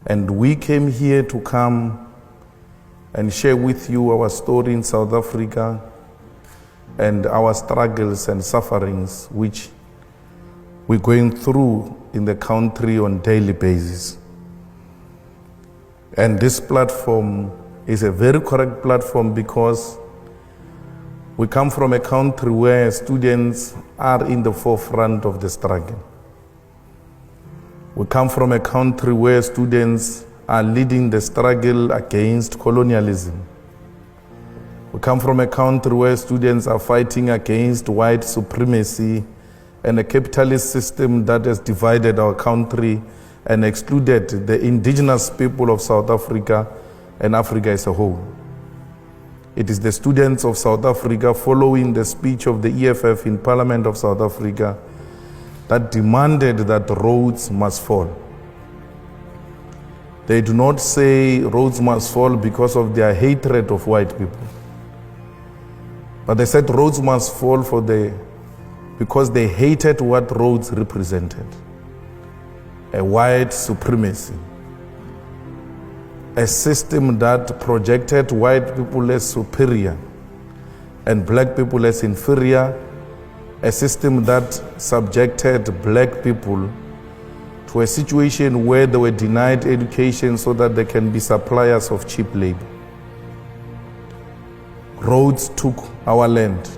And we came here to come and share with you our story in South Africa and our struggles and sufferings which we're going through in the country on a daily basis. And this platform is a very correct platform because we come from a country where students are in the forefront of the struggle. We come from a country where students are leading the struggle against colonialism. We come from a country where students are fighting against white supremacy and a capitalist system that has divided our country and excluded the indigenous people of South Africa and Africa as a whole. It is the students of South Africa, following the speech of the EFF in Parliament of South Africa, that demanded that Rhodes must fall. They do not say Rhodes must fall because of their hatred of white people, but they said Rhodes must fall because they hated what Rhodes represented, a white supremacy, a system that projected white people as superior and black people as inferior, a system that subjected black people to a situation where they were denied education so that they can be suppliers of cheap labor. Rhodes took our land.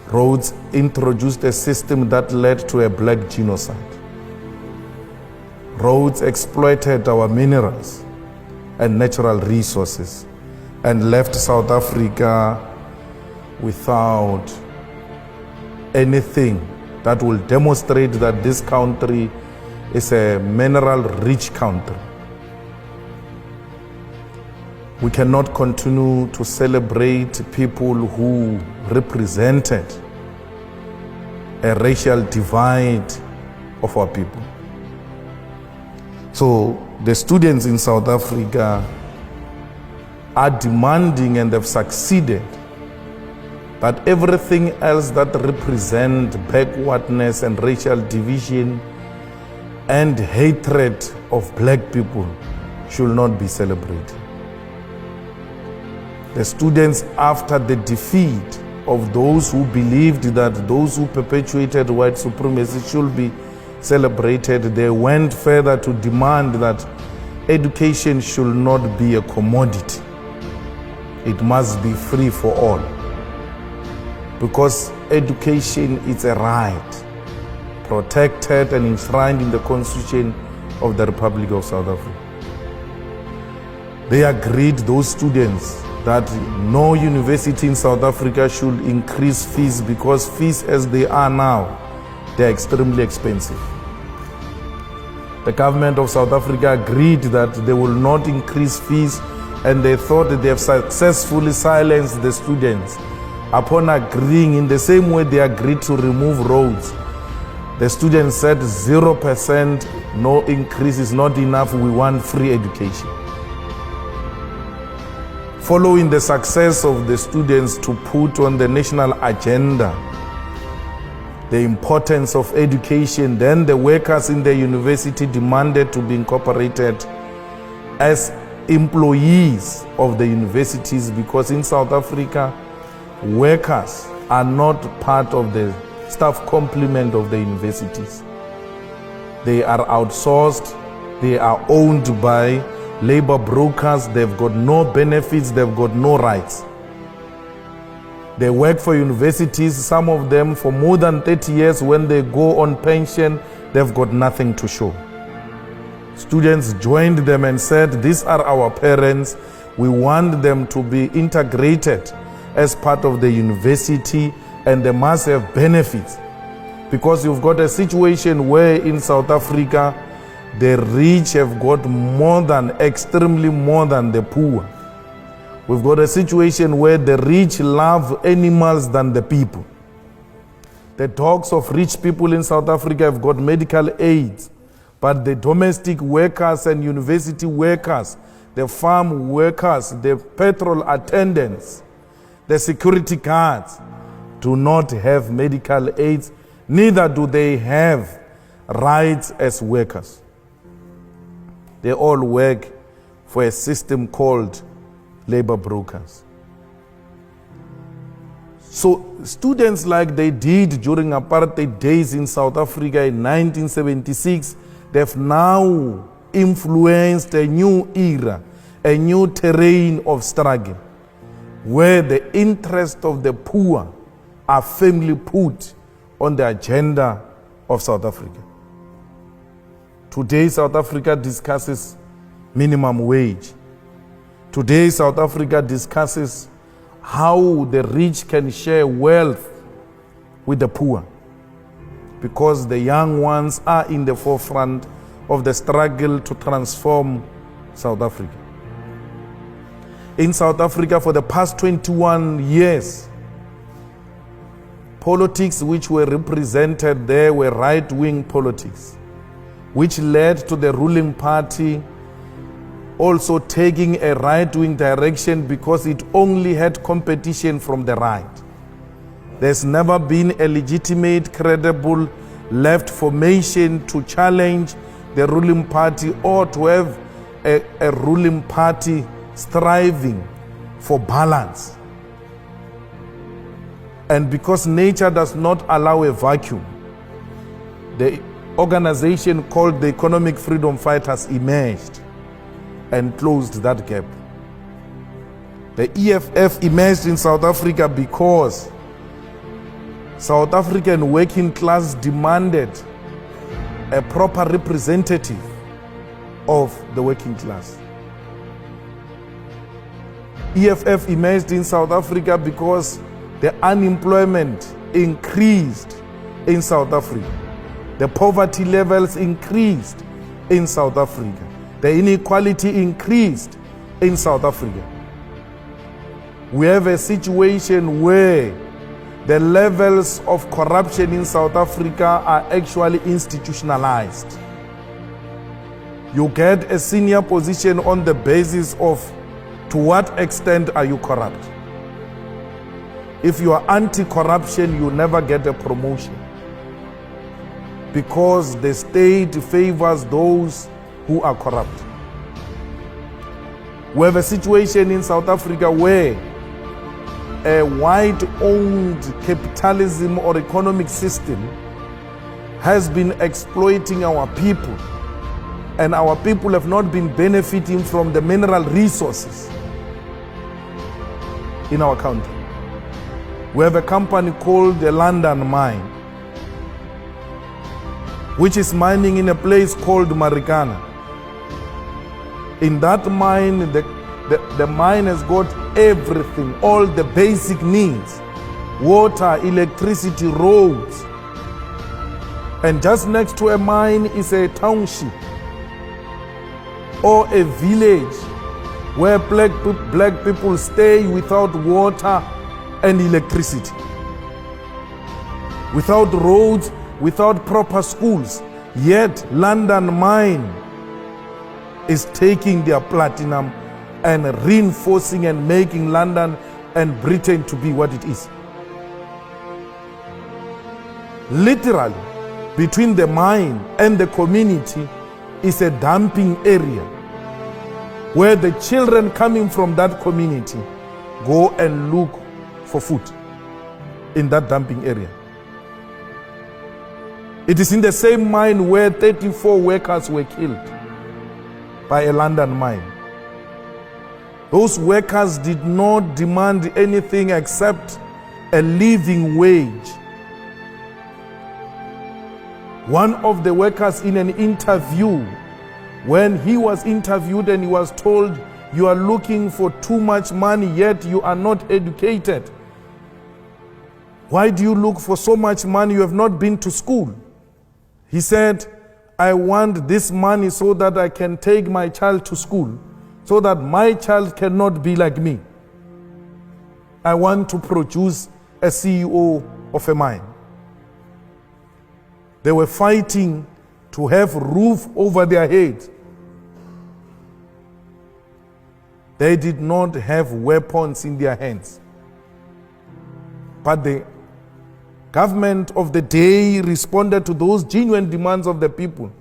Rhodes introduced a system that led to a black genocide. Rhodes exploited our minerals and natural resources and left South Africa without anything that will demonstrate that this country is a mineral-rich country. We cannot continue to celebrate people who represented a racial divide of our people. So the students in South Africa are demanding, and they've succeeded, that everything else that represents backwardness and racial division and hatred of black people should not be celebrated. The students, after the defeat of those who believed that those who perpetuated white supremacy should be celebrated, they went further to demand that education should not be a commodity. It must be free for all, because education is a right protected and enshrined in the Constitution of the Republic of South Africa. They agreed, those students, that no university in South Africa should increase fees, because fees as they are now, they are extremely expensive. The government of South Africa agreed that they will not increase fees, and they thought that they have successfully silenced the students. Upon agreeing, in the same way they agreed to remove Rhodes, the students said 0%, no increase is not enough, we want free education. Following the success of the students to put on the national agenda the importance of education, then the workers in the university demanded to be incorporated as employees of the universities, because in South Africa, workers are not part of the staff complement of the universities. They are outsourced, they are owned by labor brokers, they've got no benefits, they've got no rights. They work for universities, some of them for more than 30 years. When they go on pension, they've got nothing to show. Students joined them and said, these are our parents, we want them to be integrated as part of the university, and they must have benefits. Because you've got a situation where in South Africa, the rich have got extremely more than the poor. We've got a situation where the rich love animals than the people. The dogs of rich people in South Africa have got medical aids, but the domestic workers and university workers, the farm workers, the petrol attendants, the security guards do not have medical aids, neither do they have rights as workers. They all work for a system called labor brokers. So students, like they did during apartheid days in South Africa in 1976, they've now influenced a new era, a new terrain of struggle, where the interests of the poor are firmly put on the agenda of South Africa. Today, South Africa discusses minimum wage. Today, South Africa discusses how the rich can share wealth with the poor, because the young ones are in the forefront of the struggle to transform South Africa. In South Africa, for the past 21 years, politics which were represented there were right-wing politics, which led to the ruling party also taking a right-wing direction because it only had competition from the right. There's never been a legitimate, credible left formation to challenge the ruling party or to have a ruling party striving for balance. And because nature does not allow a vacuum, the organization called the Economic Freedom Fighters emerged and closed that gap. The EFF emerged in South Africa because South African working class demanded a proper representative of the working class. EFF emerged in South Africa because the unemployment increased in South Africa. The poverty levels increased in South Africa. The inequality increased in South Africa. We have a situation where the levels of corruption in South Africa are actually institutionalized. You get a senior position on the basis of to what extent are you corrupt. If you are anti-corruption, you never get a promotion, because the state favors those who are corrupt. We have a situation in South Africa where a white-owned capitalism or economic system has been exploiting our people, and our people have not been benefiting from the mineral resources in our country. We have a company called the London Mine, which is mining in a place called Marikana. In that mine, the mine has got everything, all the basic needs: water, electricity, roads. And just next to a mine is a township or a village where black people stay without water and electricity, without roads, without proper schools. Yet London Mine is taking their platinum and reinforcing and making London and Britain to be what it is. Literally, between the mine and the community is a dumping area where the children coming from that community go and look for food in that dumping area. It is in the same mine where 34 workers were killed by a London mine. Those workers did not demand anything except a living wage. One of the workers in an interview, when he was interviewed and he was told, "You are looking for too much money, yet you are not educated. Why do you look for so much money? You have not been to school." He said, "I want this money so that I can take my child to school, so that my child cannot be like me. I want to produce a CEO of a mine." They were fighting to have roof over their head. They did not have weapons in their hands. But the government of the day responded to those genuine demands of the people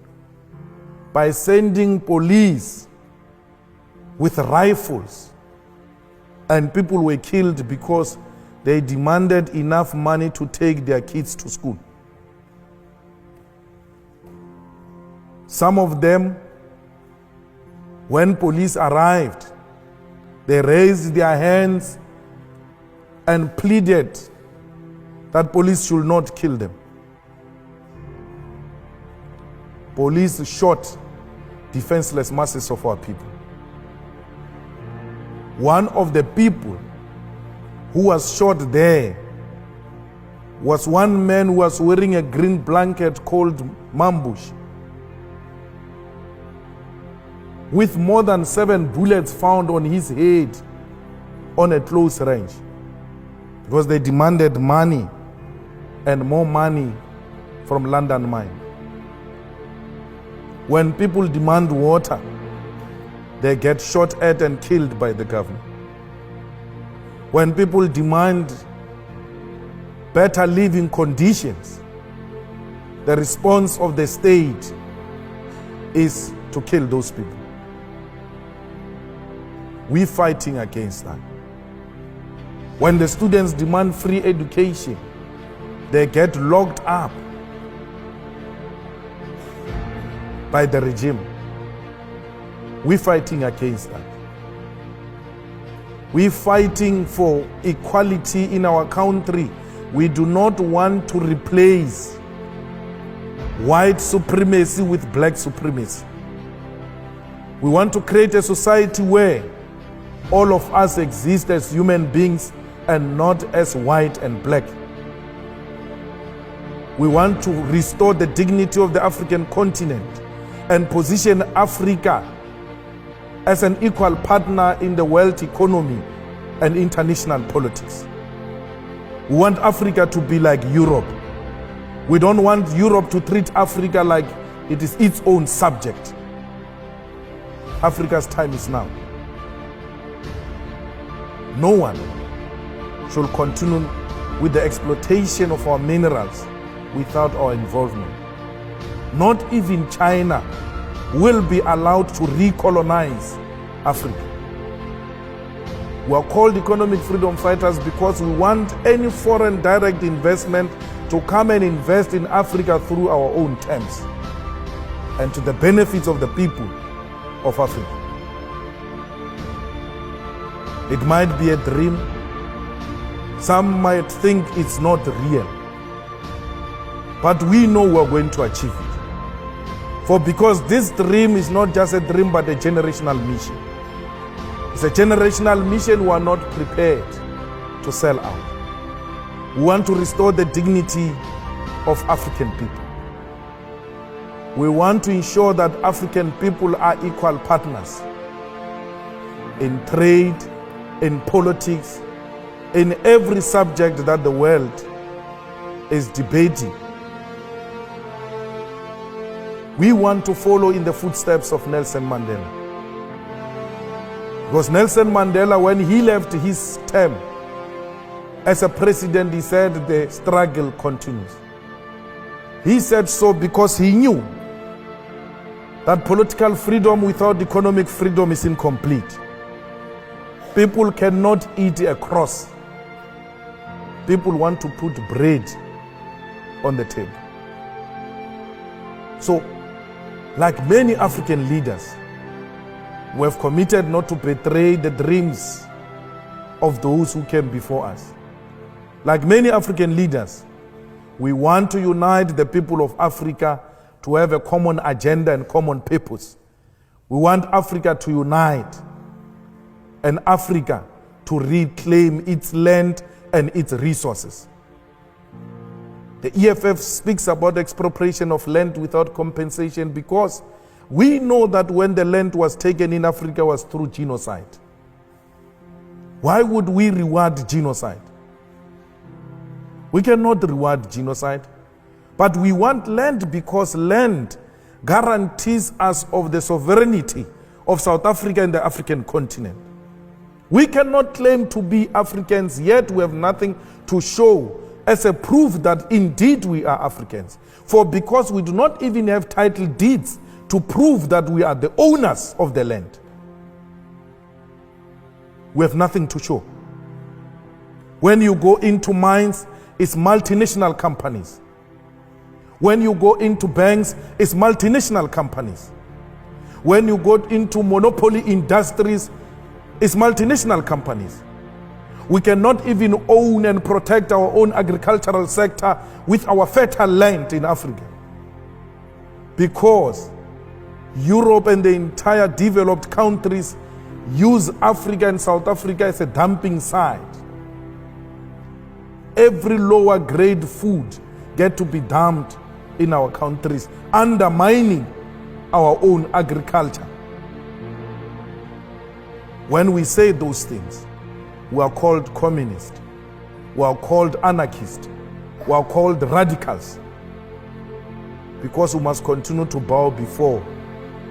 by sending police with rifles, and people were killed because they demanded enough money to take their kids to school. Some of them, when police arrived, they raised their hands and pleaded that police should not kill them. Police shot defenseless masses of our people. One of the people who was shot there was one man who was wearing a green blanket called Mambush, with more than 7 bullets found on his head on a close range, because they demanded money and more money from London Mine. When people demand water, they get shot at and killed by the government. When people demand better living conditions, the response of the state is to kill those people. We're fighting against that. When the students demand free education, they get locked up by the regime. We're fighting against that. We're fighting for equality in our country. We do not want to replace white supremacy with black supremacy. We want to create a society where all of us exist as human beings and not as white and black. We want to restore the dignity of the African continent and position Africa as an equal partner in the world economy and international politics. We want Africa to be like Europe. We don't want Europe to treat Africa like it is its own subject. Africa's time is now. No one should continue with the exploitation of our minerals without our involvement. Not even China will be allowed to recolonize Africa. We are called economic freedom fighters because we want any foreign direct investment to come and invest in Africa through our own terms and to the benefits of the people of Africa. It might be a dream. Some might think it's not real. But we know we're going to achieve it. For because this dream is not just a dream but a generational mission. It's a generational mission we are not prepared to sell out. We want to restore the dignity of African people. We want to ensure that African people are equal partners in trade, in politics, in every subject that the world is debating. We want to follow in the footsteps of Nelson Mandela. Because Nelson Mandela, when he left his term as a president, he said the struggle continues. He said so because he knew that political freedom without economic freedom is incomplete. People cannot eat a cross. People want to put bread on the table. So, like many African leaders, we have committed not to betray the dreams of those who came before us. Like many African leaders, we want to unite the people of Africa to have a common agenda and common purpose. We want Africa to unite and Africa to reclaim its land and its resources. The EFF speaks about expropriation of land without compensation because we know that when the land was taken in Africa was through genocide. Why would we reward genocide? We cannot reward genocide. But we want land because land guarantees us of the sovereignty of South Africa and the African continent. We cannot claim to be Africans, yet we have nothing to show as a proof that indeed we are Africans. For because we do not even have title deeds to prove that we are the owners of the land. We have nothing to show. When you go into mines, it's multinational companies. When you go into banks, it's multinational companies. When you go into monopoly industries, it's multinational companies. We cannot even own and protect our own agricultural sector with our fertile land in Africa, because Europe and the entire developed countries use Africa and South Africa as a dumping site. Every lower grade food get to be dumped in our countries, undermining our own agriculture. When we say those things, we are called communists, we are called anarchists, we are called radicals, because we must continue to bow before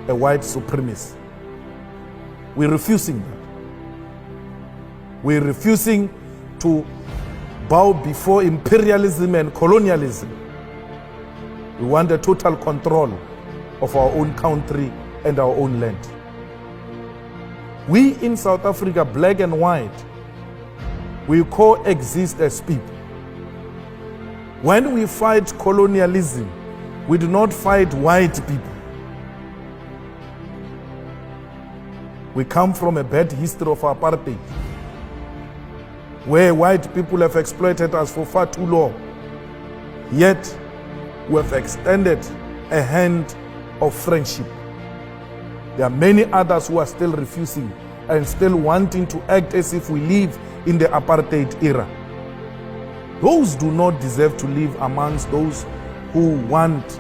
a white supremacist. We're refusing that. We're refusing to bow before imperialism and colonialism. We want a total control of our own country and our own land. We in South Africa, black and white, we coexist as people. When we fight colonialism, we do not fight white people. We come from a bad history of apartheid, where white people have exploited us for far too long. Yet, we have extended a hand of friendship. There are many others who are still refusing and still wanting to act as if we live in the apartheid era. Those do not deserve to live amongst those who want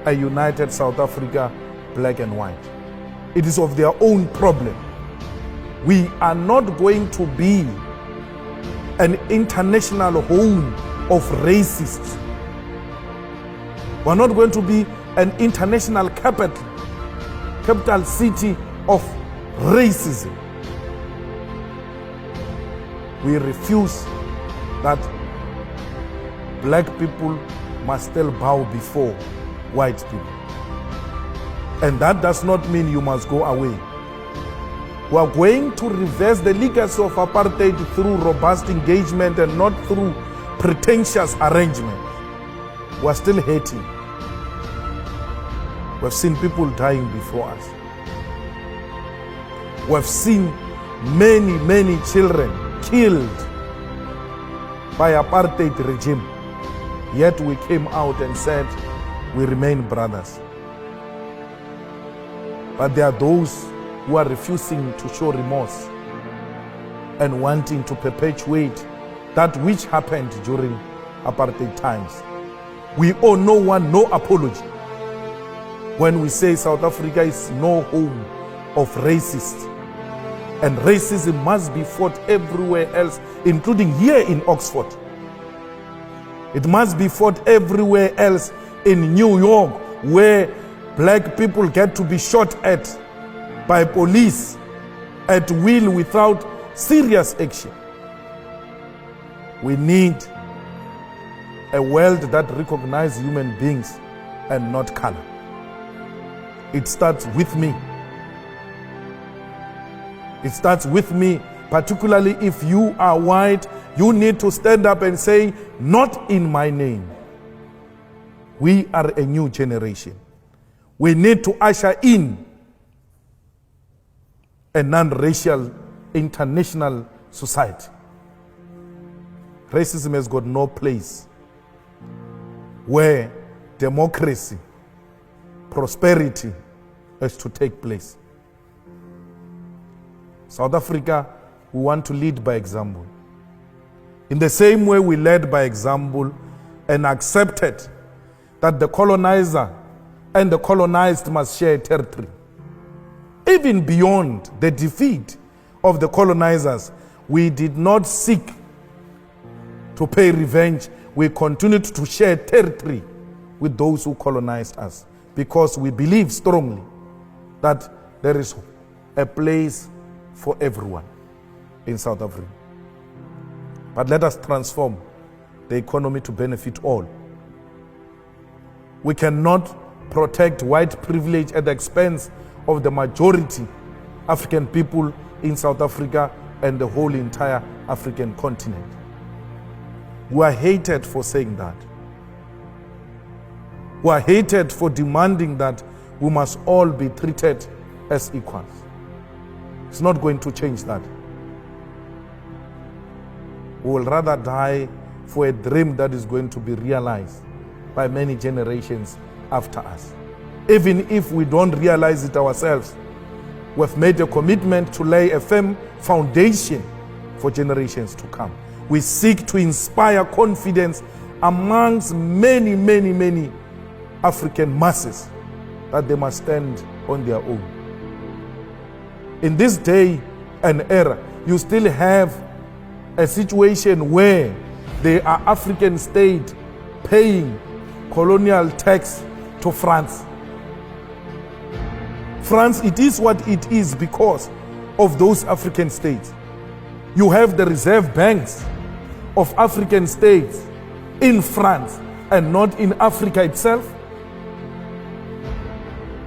a united South Africa, black and white. It is of their own problem. We are not going to be an international home of racists. We're not going to be an international capital city of racism. We refuse that black people must still bow before white people. And that does not mean you must go away. We are going to reverse the legacy of apartheid through robust engagement and not through pretentious arrangements. We are still hating. We have seen people dying before us. We have seen many children killed by apartheid regime. Yet we came out and said, we remain brothers. But there are those who are refusing to show remorse and wanting to perpetuate that which happened during apartheid times. We owe no one no apology when we say South Africa is no home of racists. And racism must be fought everywhere else, including here in Oxford. It must be fought everywhere else in New York, where black people get to be shot at by police at will without serious action. We need a world that recognizes human beings and not color. It starts with me. It starts with me, particularly if you are white. You need to stand up and say, not in my name. We are a new generation. We need to usher in a non-racial international society. Racism has got no place where democracy, prosperity is to take place. South Africa, we want to lead by example. In the same way we led by example and accepted that the colonizer and the colonized must share territory. Even beyond the defeat of the colonizers, we did not seek to pay revenge. We continued to share territory with those who colonized us, because we believe strongly that there is a place for everyone in South Africa. But let us transform the economy to benefit all. We cannot protect white privilege at the expense of the majority African people in South Africa and the whole entire African continent. We are hated for saying that. We are hated for demanding that we must all be treated as equals. It's not going to change that. We will rather die for a dream that is going to be realized by many generations after us. Even if we don't realize it ourselves, we've made a commitment to lay a firm foundation for generations to come. We seek to inspire confidence amongst many, many, many African masses that they must stand on their own. In this day and era, you still have a situation where there are African states paying colonial tax to France. France, it is what it is because of those African states. You have the reserve banks of African states in France and not in Africa itself.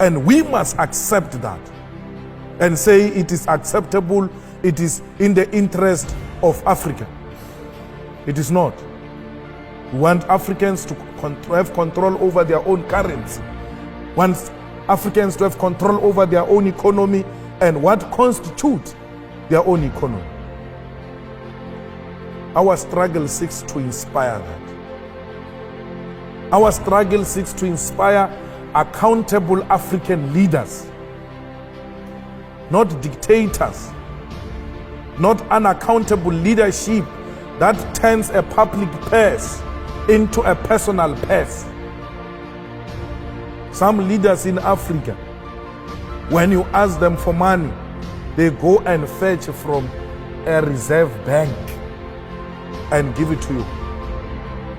And we must accept that and say it is acceptable, it is in the interest of Africa. It is not. We want Africans to have control over their own currency. We want Africans to have control over their own economy and what constitutes their own economy. Our struggle seeks to inspire that. Our struggle seeks to inspire accountable African leaders, not dictators, not unaccountable leadership that turns a public purse into a personal purse. Some leaders in Africa, when you ask them for money, they go and fetch from a reserve bank and give it to you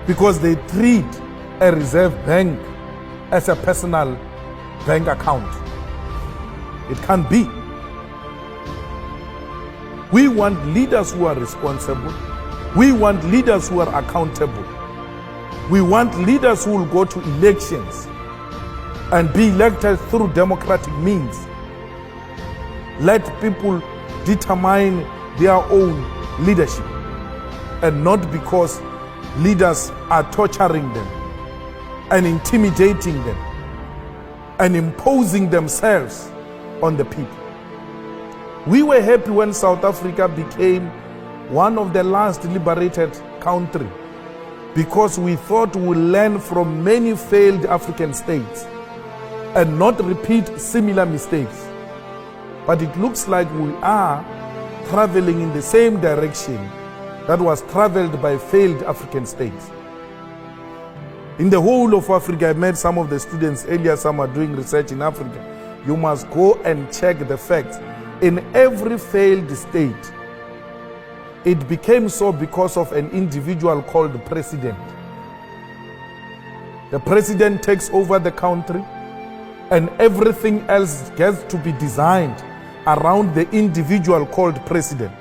because they treat a reserve bank as a personal bank account. It can't be. We want leaders who are responsible. We want leaders who are accountable. We want leaders who will go to elections and be elected through democratic means. Let people determine their own leadership, and not because leaders are torturing them and intimidating them and imposing themselves on the people. We were happy when South Africa became one of the last liberated countries because we thought we would learn from many failed African states and not repeat similar mistakes. But it looks like we are traveling in the same direction that was traveled by failed African states. In the whole of Africa, I met some of the students earlier, some are doing research in Africa. You must go and check the facts. In every failed state, it became so because of an individual called the president. The president takes over the country and everything else gets to be designed around the individual called president.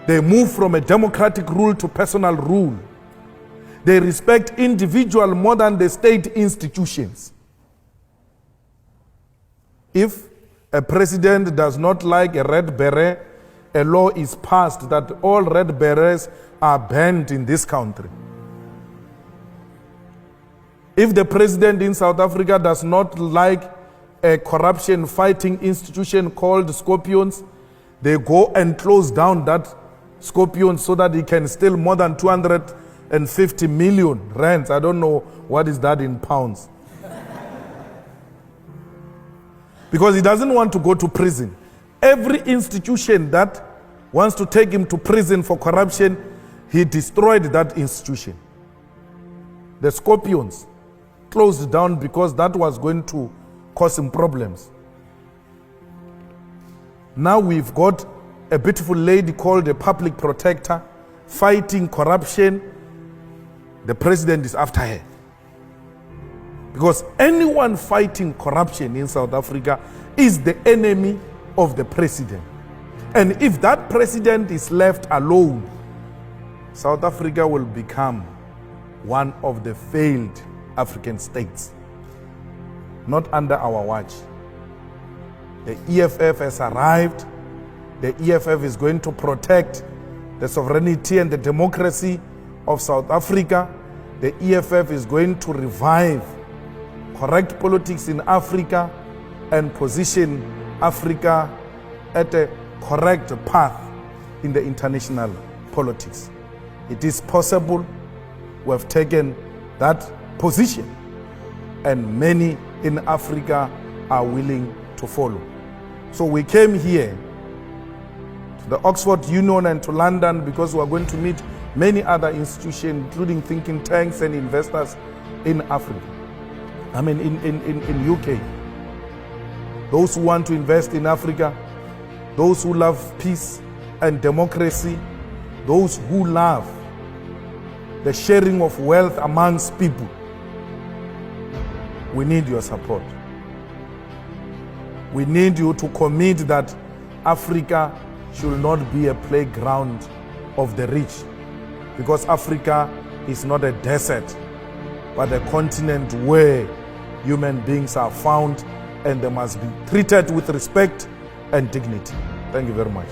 They move from a democratic rule to personal rule. They respect individual more than the state institutions. If a president does not like a red beret, a law is passed that all red berets are banned in this country. If the president in South Africa does not like a corruption fighting institution called Scorpions, they go and close down that Scorpion so that he can steal more than 250 million rands. I don't know what is that in pounds. Because he doesn't want to go to prison. Every institution that wants to take him to prison for corruption, he destroyed that institution. The Scorpions closed down because that was going to cause him problems. Now we've got a beautiful lady called a public protector fighting corruption. The president is after her. Because anyone fighting corruption in South Africa is the enemy of the president. And if that president is left alone, South Africa will become one of the failed African states, not under our watch. The EFF has arrived. The EFF is going to protect the sovereignty and the democracy of South Africa. The EFF is going to revive correct politics in Africa and position Africa at a correct path in the international politics. It is possible. We have taken that position, and many in Africa are willing to follow. So we came here to the Oxford Union and to London because we are going to meet many other institutions, including thinking tanks and investors in Africa. I mean, in UK. Those who want to invest in Africa, those who love peace and democracy, those who love the sharing of wealth amongst people. We need your support. We need you to commit that Africa should not be a playground of the rich, because Africa is not a desert, but a continent where human beings are found and they must be treated with respect and dignity. Thank you very much.